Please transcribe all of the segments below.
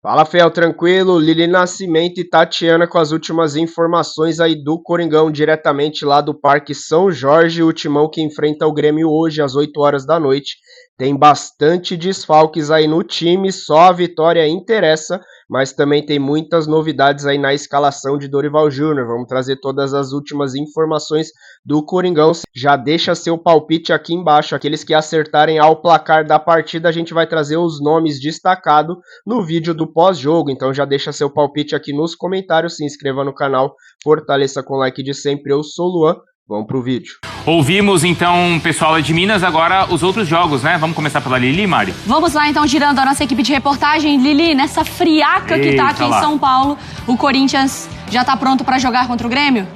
Fala, Fel, tranquilo? Lili Nascimento e Tatiana com as últimas informações aí do Coringão, diretamente lá do Parque São Jorge, o Timão que enfrenta o Grêmio hoje às 8 horas da noite. Tem bastante desfalques aí no time, só a vitória interessa, mas também tem muitas novidades aí na escalação de Dorival Júnior. Vamos trazer todas as últimas informações do Coringão. Já deixa seu palpite aqui embaixo, aqueles que acertarem ao placar da partida, a gente vai trazer os nomes destacados no vídeo do pós-jogo, então já deixa seu palpite aqui nos comentários, se inscreva no canal, fortaleça com o like de sempre, eu sou o Luan, vamos pro vídeo. Ouvimos então, pessoal de Minas, agora os outros jogos, né? Vamos começar pela Lili, Mari? Vamos lá então, girando a nossa equipe de reportagem. Lili, nessa friaca que tá aqui em São Paulo, o Corinthians já tá pronto para jogar contra o Grêmio?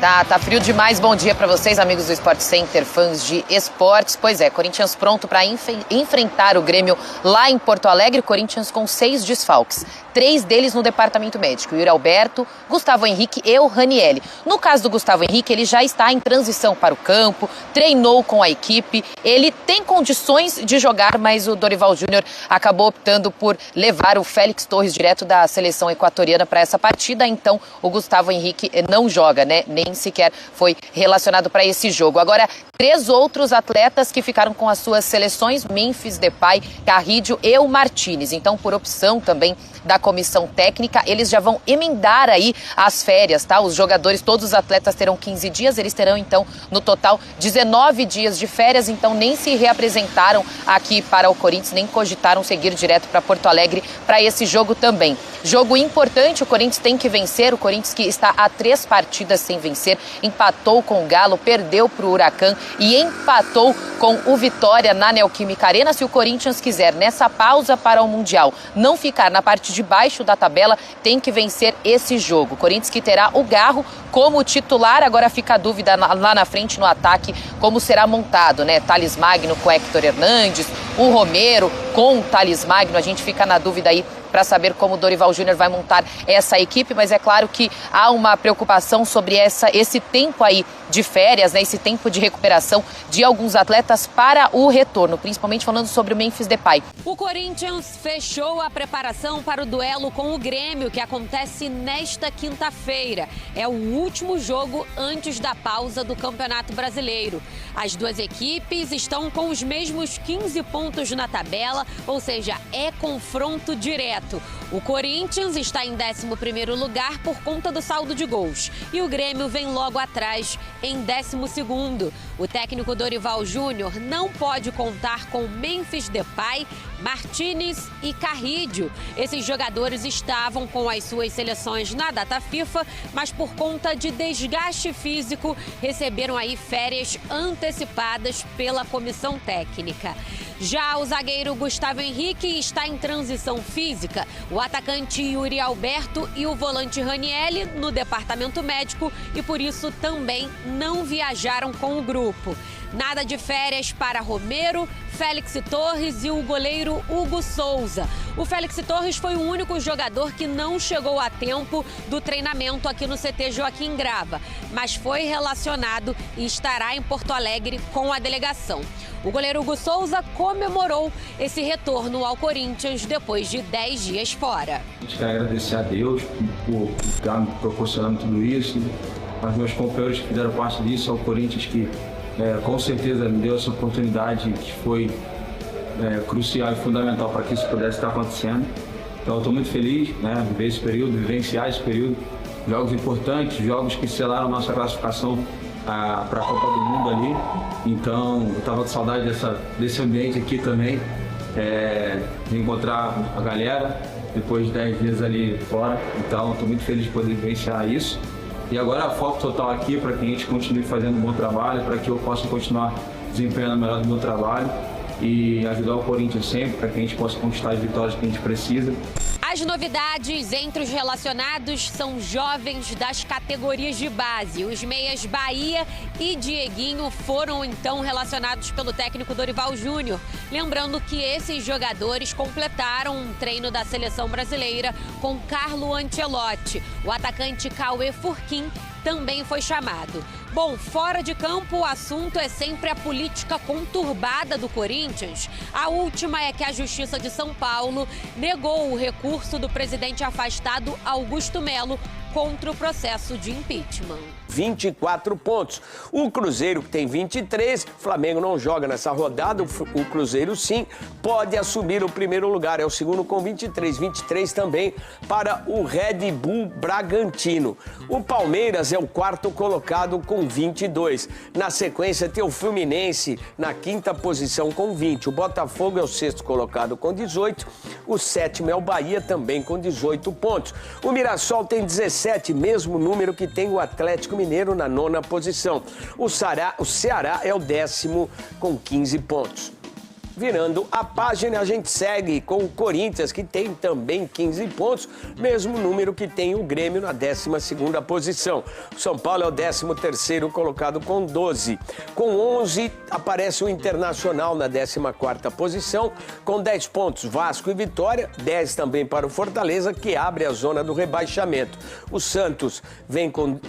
Tá frio demais. Bom dia para vocês, amigos do Sport Center, fãs de esportes. Pois é, Corinthians pronto para enfrentar o Grêmio lá em Porto Alegre. Corinthians com 6 desfalques. 3 deles no departamento médico, Yuri Alberto, Gustavo Henrique e o Ranieri. No caso do Gustavo Henrique, ele já está em transição para o campo, treinou com a equipe, ele tem condições de jogar, mas o Dorival Júnior acabou optando por levar o Félix Torres direto da seleção equatoriana para essa partida, então o Gustavo Henrique não joga, né? Nem sequer foi relacionado para esse jogo. Agora, 3 outros atletas que ficaram com as suas seleções, Memphis Depay, Carrillo e o Martinez. Então, por opção também da comissão técnica, eles já vão emendar aí as férias, tá? Os jogadores, todos os atletas terão 15 dias, eles terão então no total 19 dias de férias, então nem se reapresentaram aqui para o Corinthians, nem cogitaram seguir direto para Porto Alegre para esse jogo também. Jogo importante, o Corinthians tem que vencer, o Corinthians que está a 3 partidas sem vencer, empatou com o Galo, perdeu para o Huracan e empatou com o Vitória na Neoquímica Arena. Se o Corinthians quiser, nessa pausa para o Mundial, não ficar na parte de baixo da tabela, tem que vencer esse jogo. O Corinthians que terá o Garro como titular, agora fica a dúvida lá na frente no ataque, como será montado, né? Thales Magno com Héctor Hernandes, o Romero com o Thales Magno, a gente fica na dúvida aí para saber como o Dorival Júnior vai montar essa equipe, mas é claro que há uma preocupação sobre esse tempo aí de férias, né, esse tempo de recuperação de alguns atletas para o retorno, principalmente falando sobre o Memphis Depay. O Corinthians fechou a preparação para o duelo com o Grêmio, que acontece nesta quinta-feira. É o último jogo antes da pausa do Campeonato Brasileiro. As 2 equipes estão com os mesmos 15 pontos na tabela, ou seja, é confronto direto. O Corinthians está em 11º lugar por conta do saldo de gols e o Grêmio vem logo atrás em 12º. O técnico Dorival Júnior não pode contar com Memphis Depay, Martinez e Carrillo. Esses jogadores estavam com as suas seleções na data FIFA, mas por conta de desgaste físico receberam aí férias antecipadas pela comissão técnica. Já o zagueiro Gustavo Henrique está em transição física, o atacante Yuri Alberto e o volante Ranieri no departamento médico e por isso também não viajaram com o grupo. Nada de férias para Romero, Félix Torres e o goleiro Hugo Souza. O Félix Torres foi o único jogador que não chegou a tempo do treinamento aqui no CT Joaquim Grava, mas foi relacionado e estará em Porto Alegre com a delegação. O goleiro Hugo Souza comemorou esse retorno ao Corinthians depois de 10 dias fora. A gente quer agradecer a Deus por estar me proporcionando tudo isso, aos meus companheiros que fizeram parte disso, ao Corinthians que com certeza me deu essa oportunidade que foi crucial e fundamental para que isso pudesse estar acontecendo. Então eu estou muito feliz, né, de ver esse período, vivenciar esse período, jogos importantes, jogos que selaram nossa classificação para a Copa do Mundo ali. Então eu estava com saudade desse ambiente aqui também, de encontrar a galera depois de 10 dias ali fora. Então estou muito feliz de poder vivenciar isso. E agora foco total aqui para que a gente continue fazendo um bom trabalho, para que eu possa continuar desempenhando melhor do meu trabalho e ajudar o Corinthians sempre, para que a gente possa conquistar as vitórias que a gente precisa. As novidades entre os relacionados são jovens das categorias de base. Os meias Bahia e Dieguinho foram então relacionados pelo técnico Dorival Júnior. Lembrando que esses jogadores completaram um treino da seleção brasileira com Carlo Ancelotti. O atacante Cauê Furquim também foi chamado. Bom, fora de campo, o assunto é sempre a política conturbada do Corinthians. A última é que a Justiça de São Paulo negou o recurso do presidente afastado Augusto Melo contra o processo de impeachment. 24 pontos. O Cruzeiro, que tem 23, o Flamengo não joga nessa rodada, o Cruzeiro sim, pode assumir o primeiro lugar, é o segundo com 23, 23 também para o Red Bull Bragantino. O Palmeiras é o quarto colocado com 22. Na sequência tem o Fluminense na quinta posição com 20. O Botafogo é o sexto colocado com 18. O sétimo é o Bahia também com 18 pontos. O Mirassol tem 17, mesmo número que tem o Atlético Mineiro na nona posição. O Ceará é o décimo com 15 pontos. Virando a página, a gente segue com o Corinthians, que tem também 15 pontos, mesmo número que tem o Grêmio na 12ª posição. O São Paulo é o 13º colocado com 12. Com 11, aparece o Internacional na 14ª posição, com 10 pontos. Vasco e Vitória, 10 também para o Fortaleza, que abre a zona do rebaixamento. O Santos vem com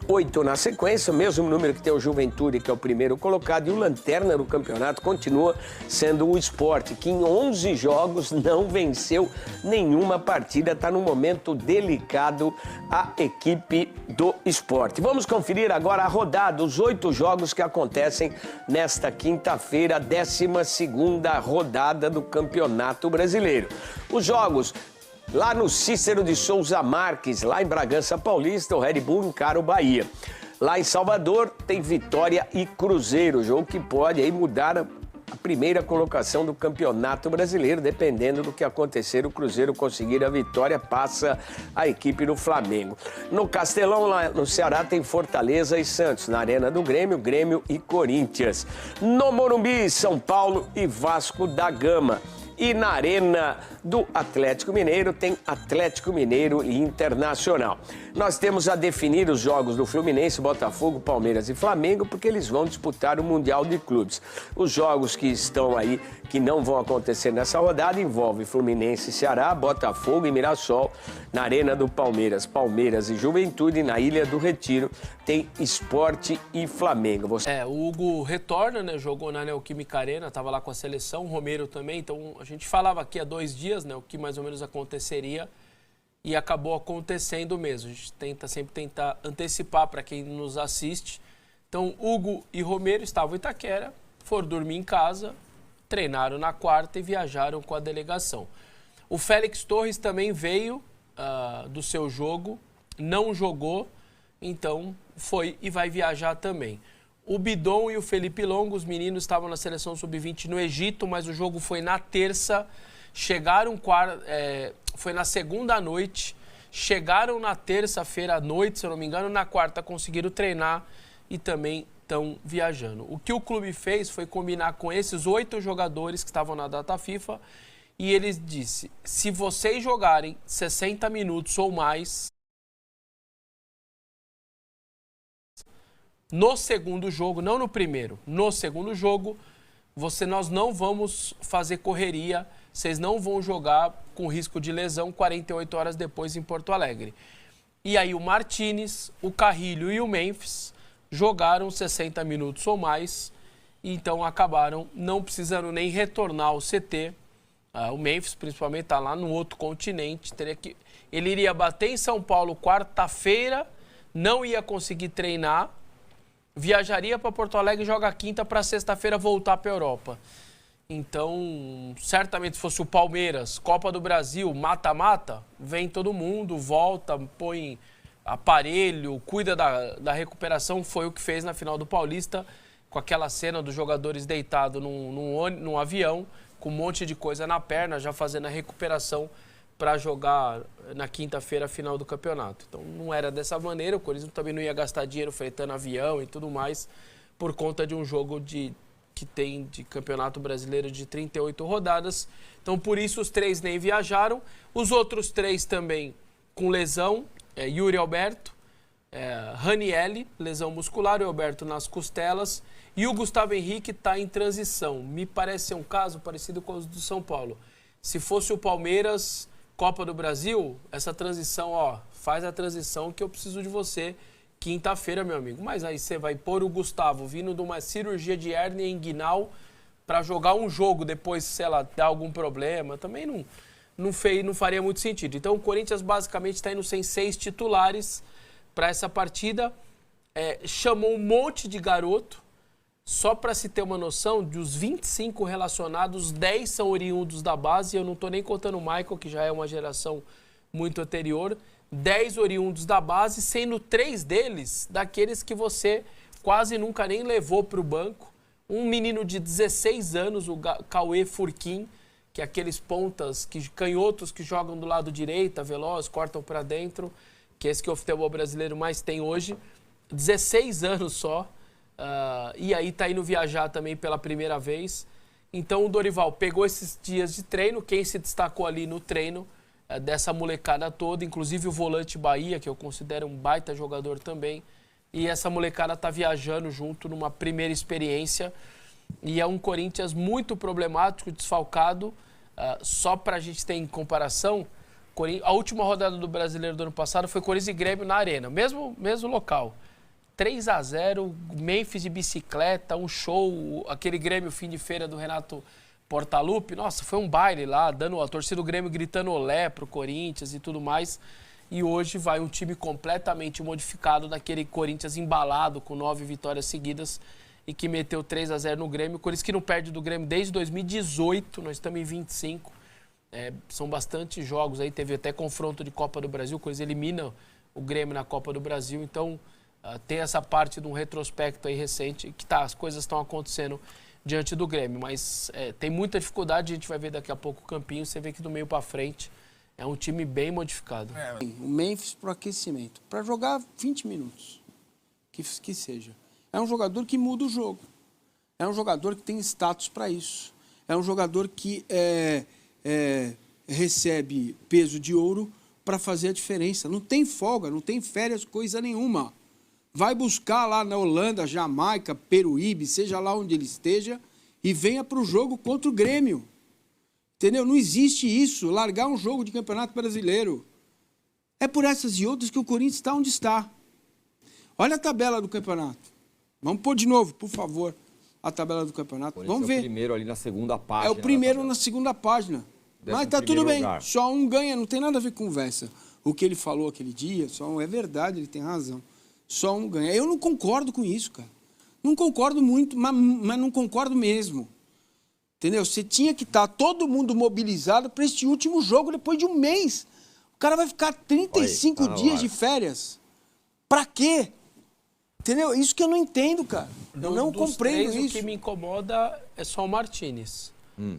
8 na sequência, o mesmo número que tem o Juventude, que é o primeiro colocado, e o lanterna do campeonato continua sendo o Sport, que em 11 jogos não venceu nenhuma partida, está num momento delicado a equipe do Sport. Vamos conferir agora a rodada, os 8 jogos que acontecem nesta quinta-feira, 12ª rodada do Campeonato Brasileiro. Os jogos: lá no Cícero de Souza Marques, lá em Bragança Paulista, o Red Bull encara o Bahia. Lá em Salvador tem Vitória e Cruzeiro, jogo que pode aí mudar a primeira colocação do Campeonato Brasileiro, dependendo do que acontecer, o Cruzeiro conseguir a vitória, passa a equipe do Flamengo. No Castelão, lá no Ceará, tem Fortaleza e Santos. Na Arena do Grêmio, Grêmio e Corinthians. No Morumbi, São Paulo e Vasco da Gama. E na Arena do Atlético Mineiro tem Atlético Mineiro e Internacional. Nós temos a definir os jogos do Fluminense, Botafogo, Palmeiras e Flamengo, porque eles vão disputar o Mundial de Clubes. Os jogos que estão aí, que não vão acontecer nessa rodada, envolvem Fluminense e Ceará, Botafogo e Mirassol. Na Arena do Palmeiras, Palmeiras e Juventude. Na Ilha do Retiro tem Sport e Flamengo. O Hugo retorna, né? Jogou na Neoquímica Arena, estava lá com a seleção, o Romero também. Então a gente falava aqui há 2 dias, né? O que mais ou menos aconteceria e acabou acontecendo mesmo. A gente sempre tenta antecipar para quem nos assiste. Então Hugo e Romero estavam em Itaquera, foram dormir em casa, treinaram na quarta e viajaram com a delegação. O Félix Torres também veio do seu jogo, não jogou, então foi e vai viajar também. O Bidon e o Felipe Longo, os meninos estavam na seleção sub-20 no Egito, mas o jogo foi na terça, foi na segunda à noite, chegaram na terça-feira à noite, se eu não me engano, na quarta conseguiram treinar e também estão viajando. O que o clube fez foi combinar com esses 8 jogadores que estavam na data FIFA e eles disse: se vocês jogarem 60 minutos ou mais no segundo jogo, não no primeiro, no segundo jogo, nós não vamos fazer correria, vocês não vão jogar com risco de lesão 48 horas depois em Porto Alegre. E aí o Martínez, o Carrilho e o Memphis jogaram 60 minutos ou mais, então acabaram não precisando nem retornar ao CT. O Memphis, principalmente, está lá no outro continente. Ele iria bater em São Paulo quarta-feira, não ia conseguir treinar, viajaria para Porto Alegre e joga quinta para sexta-feira voltar para a Europa. Então, certamente, se fosse o Palmeiras, Copa do Brasil, mata-mata, vem todo mundo, volta, põe aparelho, cuida da recuperação. Foi o que fez na final do Paulista, com aquela cena dos jogadores deitados num avião, com um monte de coisa na perna, já fazendo a recuperação para jogar na quinta-feira a final do campeonato. Então não era dessa maneira, o Corinthians também não ia gastar dinheiro fretando avião e tudo mais, por conta de um jogo que tem de campeonato brasileiro de 38 rodadas. Então por isso os 3 nem viajaram, os outros 3 também com lesão, Yuri Alberto, Ranielli, lesão muscular, o Alberto nas costelas, e o Gustavo Henrique está em transição. Me parece ser um caso parecido com o do São Paulo. Se fosse o Palmeiras, Copa do Brasil, essa transição, faz a transição que eu preciso de você, quinta-feira, meu amigo. Mas aí você vai pôr o Gustavo vindo de uma cirurgia de hérnia inguinal para jogar um jogo depois, sei lá, dar algum problema. Também não faria muito sentido. Então o Corinthians basicamente está indo sem 6 titulares para essa partida. Chamou um monte de garoto. Só para se ter uma noção, dos 25 relacionados, 10 são oriundos da base. Eu não estou nem contando o Michael, que já é uma geração muito anterior. 10 oriundos da base, sendo 3 deles daqueles que você quase nunca nem levou para o banco. Um menino de 16 anos, o Cauê Furquim, que é aqueles pontas, canhotos que jogam do lado direito, veloz, cortam para dentro, que é esse que o futebol brasileiro mais tem hoje. 16 anos só. E aí tá indo viajar também pela primeira vez. Então o Dorival pegou esses dias de treino, quem se destacou ali no treino dessa molecada toda, inclusive o volante Bahia, que eu considero um baita jogador também, e essa molecada tá viajando junto numa primeira experiência, e é um Corinthians muito problemático, desfalcado. Só pra gente ter em comparação, a última rodada do Brasileiro do ano passado foi Corinthians e Grêmio na Arena, mesmo local. 3-0, Memphis de bicicleta, um show, aquele Grêmio fim de feira do Renato Portaluppi. Nossa, foi um baile lá, dando a torcida do Grêmio gritando olé pro Corinthians e tudo mais. E hoje vai um time completamente modificado daquele Corinthians embalado com 9 vitórias seguidas e que meteu 3-0 no Grêmio. Corinthians que não perde do Grêmio desde 2018, nós estamos em 25. São bastante jogos aí, teve até confronto de Copa do Brasil, o Corinthians elimina o Grêmio na Copa do Brasil, então... tem essa parte de um retrospecto aí recente, que as coisas estão acontecendo diante do Grêmio, mas tem muita dificuldade, a gente vai ver daqui a pouco o Campinho, você vê que do meio para frente é um time bem modificado. O Memphis pro aquecimento, para jogar 20 minutos, que seja. É um jogador que muda o jogo, é um jogador que tem status para isso, é um jogador que recebe peso de ouro para fazer a diferença, não tem folga, não tem férias, coisa nenhuma. Vai buscar lá na Holanda, Jamaica, Peruíbe, seja lá onde ele esteja, e venha para o jogo contra o Grêmio. Entendeu? Não existe isso, largar um jogo de Campeonato Brasileiro. É por essas e outras que o Corinthians está onde está. Olha a tabela do campeonato. Vamos pôr de novo, por favor, a tabela do campeonato. Vamos ver. É o primeiro ali na segunda página. É o primeiro na segunda página. Mas tá tudo bem, só um ganha, não tem nada a ver com conversa. O que ele falou aquele dia, é verdade, ele tem razão. Só um ganha. Eu não concordo com isso, cara. Não concordo muito, mas não concordo mesmo. Entendeu? Você tinha que estar todo mundo mobilizado para este último jogo depois de um mês. O cara vai ficar 35 dias de férias. Pra quê? Entendeu? Isso que eu não entendo, cara. Eu não compreendo isso. O que me incomoda é só o Martínez.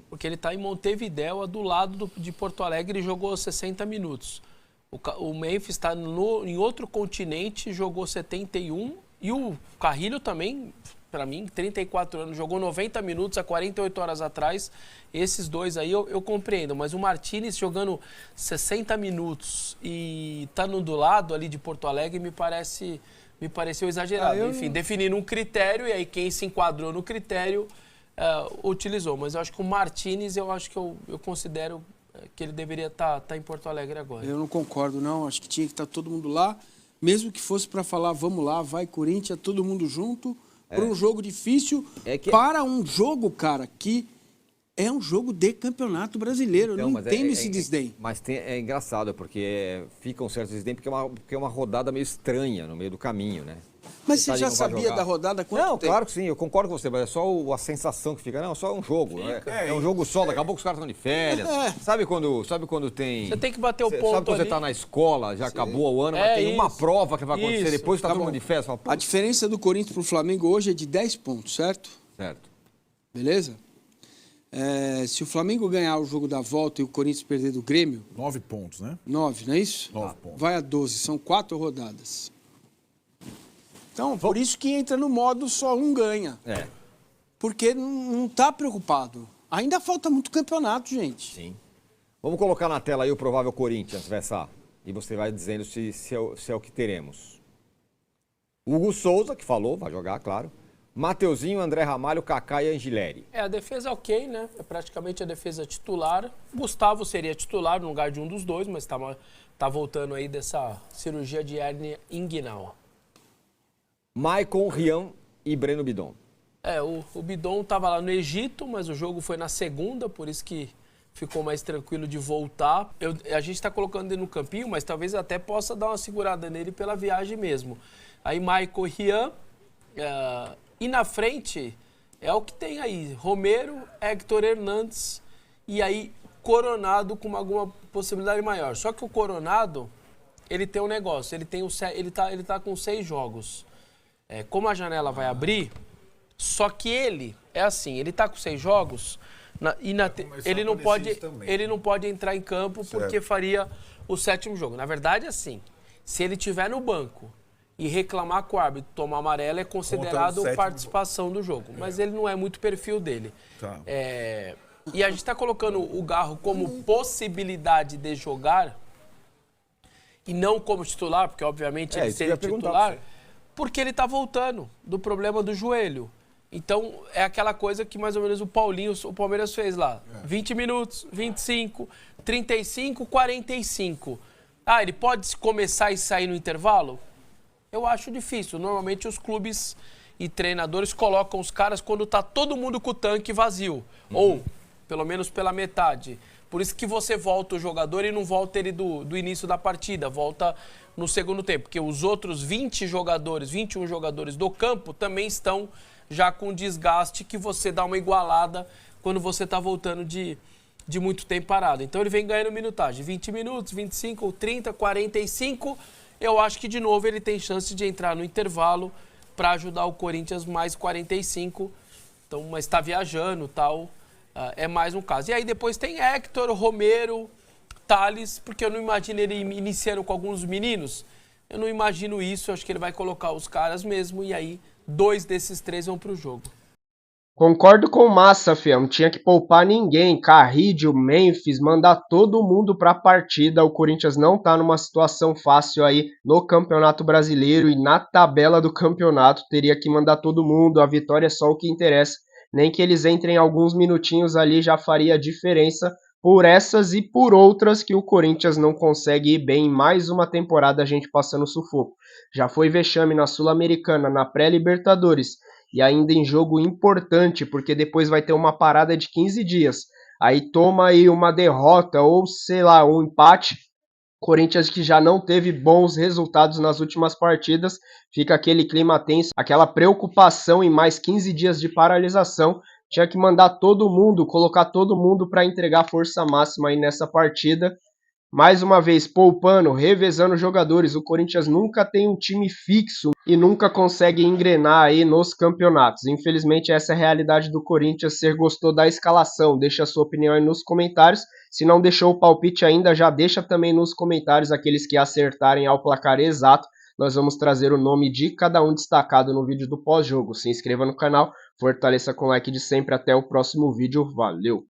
Porque ele está em Montevidéu, do lado de Porto Alegre, e jogou 60 minutos. O Memphis está em outro continente, jogou 71. E o Carrilho também, para mim, 34 anos, jogou 90 minutos há 48 horas atrás. Esses dois aí eu compreendo. Mas o Martínez jogando 60 minutos e estando do lado ali de Porto Alegre me pareceu exagerado. Enfim, definindo um critério, e aí quem se enquadrou no critério utilizou. Mas eu acho que o Martínez, eu considero que ele deveria estar em Porto Alegre agora. Eu não concordo, não. Acho que tinha que estar todo mundo lá, mesmo que fosse para falar, vamos lá, vai Corinthians, todo mundo junto, para um jogo difícil, para um jogo, cara, que é um jogo de Campeonato Brasileiro. Então, eu não entendo esse desdém. Mas é engraçado, porque fica um certo desdém, porque é uma rodada meio estranha no meio do caminho, né? Mas você já sabia da rodada quanto tempo? Não, claro que sim, eu concordo com você, mas é só a sensação que fica. Não, só um jogo. É um jogo só, daqui a pouco os caras estão de férias. Sabe quando tem... Você tem que bater o ponto. Sabe quando você está na escola, já acabou o ano, mas tem uma prova que vai acontecer depois, está todo mundo de férias. Fala, a diferença do Corinthians para o Flamengo hoje é de 10 pontos, certo? Certo. Beleza? Se o Flamengo ganhar o jogo da volta e o Corinthians perder do Grêmio... 9 pontos, né? 9, não é isso? 9 pontos. Vai a 12, são 4 rodadas. Então, por isso que entra no modo só um ganha. Porque não está preocupado. Ainda falta muito campeonato, gente. Sim. Vamos colocar na tela aí o provável Corinthians, Vessa. E você vai dizendo se é o que teremos. Hugo Souza, que falou, vai jogar, claro. Mateuzinho, André Ramalho, Kaká e Angileri. A defesa ok, né? É praticamente a defesa titular. Gustavo seria titular no lugar de um dos dois, mas tá voltando aí dessa cirurgia de hérnia inguinal. Maicon, Rian e Breno Bidon. O Bidon estava lá no Egito, mas o jogo foi na segunda, por isso que ficou mais tranquilo de voltar. A gente está colocando ele no campinho, mas talvez até possa dar uma segurada nele pela viagem mesmo. Aí Maicon e Rian. E na frente é o que tem aí. Romero, Héctor Hernandes e aí Coronado com alguma possibilidade maior. Só que o Coronado, ele tem um negócio, ele tá com 6 jogos. Como a janela vai abrir, só que ele tá com 6 jogos ele não pode entrar em campo porque faria o 7º jogo. Na verdade, assim, se ele estiver no banco e reclamar com o árbitro, tomar amarelo, é considerado participação do jogo. Mas ele não é muito perfil dele. Tá. E a gente está colocando o Garro como possibilidade de jogar e não como titular, porque obviamente ele seria titular, porque ele está voltando do problema do joelho. Então, é aquela coisa que mais ou menos o Palmeiras fez lá. 20 minutos, 25, 35, 45. Ele pode começar e sair no intervalo? Eu acho difícil. Normalmente os clubes e treinadores colocam os caras quando tá todo mundo com o tanque vazio. Ou, pelo menos pela metade. Por isso que você volta o jogador e não volta ele do início da partida. Volta no segundo tempo. Porque os outros 21 jogadores do campo também estão já com desgaste que você dá uma igualada quando você está voltando de muito tempo parado. Então ele vem ganhando minutagem. 20 minutos, 25, 30, 45. Eu acho que de novo ele tem chance de entrar no intervalo para ajudar o Corinthians mais 45. Então, mas está viajando e tal. É mais um caso. E aí depois tem Héctor, Romero, Thales, porque eu não imagino ele iniciando com alguns meninos. Eu não imagino isso. Eu acho que ele vai colocar os caras mesmo e aí 2 desses 3 vão pro jogo. Concordo com o Massa, Fião. Não tinha que poupar ninguém. Carrídio, Memphis, mandar todo mundo pra partida. O Corinthians não tá numa situação fácil aí no Campeonato Brasileiro e na tabela do campeonato. Teria que mandar todo mundo. A vitória é só o que interessa. Nem que eles entrem alguns minutinhos ali já faria diferença. Por essas e por outras que o Corinthians não consegue ir bem. Mais uma temporada a gente passando sufoco. Já foi vexame na Sul-Americana, na pré-Libertadores. E ainda em jogo importante, porque depois vai ter uma parada de 15 dias. Aí toma aí uma derrota ou, sei lá, um empate. Corinthians que já não teve bons resultados nas últimas partidas. Fica aquele clima tenso, aquela preocupação em mais 15 dias de paralisação. Tinha que mandar todo mundo, colocar todo mundo para entregar força máxima aí nessa partida. Mais uma vez, poupando, revezando jogadores. O Corinthians nunca tem um time fixo e nunca consegue engrenar aí nos campeonatos. Infelizmente, essa é a realidade do Corinthians. Se gostou da escalação, deixa a sua opinião aí nos comentários. Se não deixou o palpite ainda, já deixa também nos comentários aqueles que acertarem ao placar exato. Nós vamos trazer o nome de cada um destacado no vídeo do pós-jogo. Se inscreva no canal, fortaleça com o like de sempre. Até o próximo vídeo. Valeu!